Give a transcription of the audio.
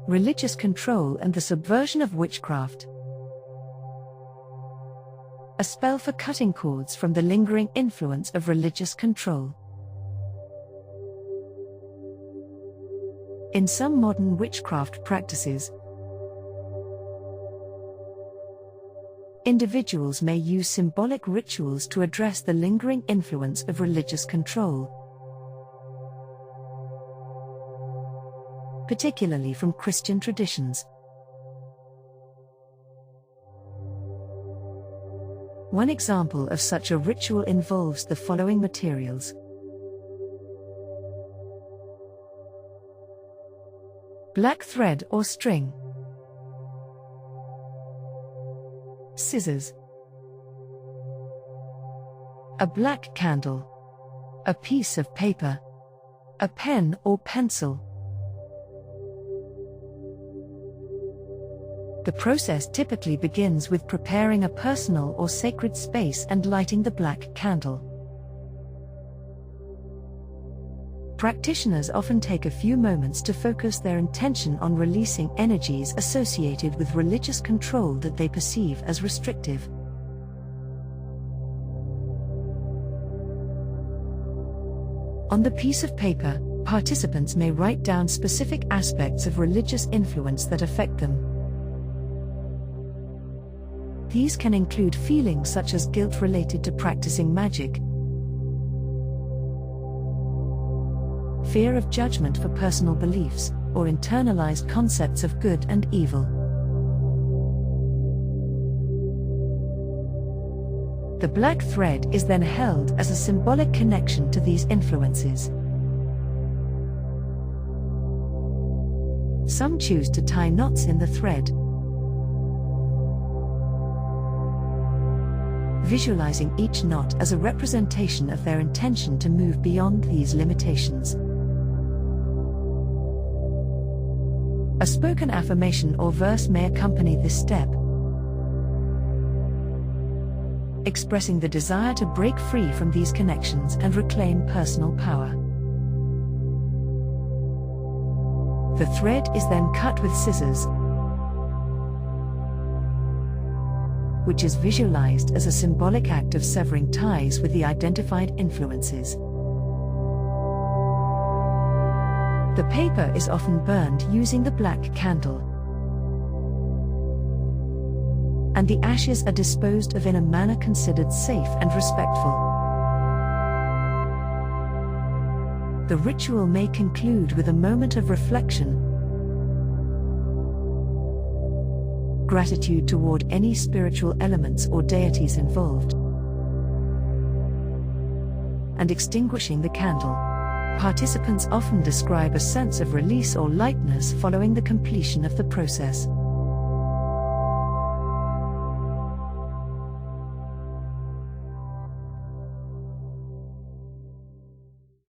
Religious control and the subversion of witchcraft. A spell for cutting cords from the lingering influence of religious control. In some modern witchcraft practices, individuals may use symbolic rituals to address the lingering influence of religious control, particularly from Christian traditions. One example of such a ritual involves the following materials: black thread or string, scissors, a black candle, a piece of paper, a pen or pencil. The process typically begins with preparing a personal or sacred space and lighting the black candle. Practitioners often take a few moments to focus their intention on releasing energies associated with religious control that they perceive as restrictive. On the piece of paper, participants may write down specific aspects of religious influence that affect them. These can include feelings such as guilt related to practicing magic, fear of judgment for personal beliefs, or internalized concepts of good and evil. The black thread is then held as a symbolic connection to these influences. Some choose to tie knots in the thread, visualizing each knot as a representation of their intention to move beyond these limitations. A spoken affirmation or verse may accompany this step, expressing the desire to break free from these connections and reclaim personal power. The thread is then cut with scissors, which is visualized as a symbolic act of severing ties with the identified influences. The paper is often burned using the black candle, and the ashes are disposed of in a manner considered safe and respectful. The ritual may conclude with a moment of reflection, gratitude toward any spiritual elements or deities involved, and extinguishing the candle. Participants often describe a sense of release or lightness following the completion of the process.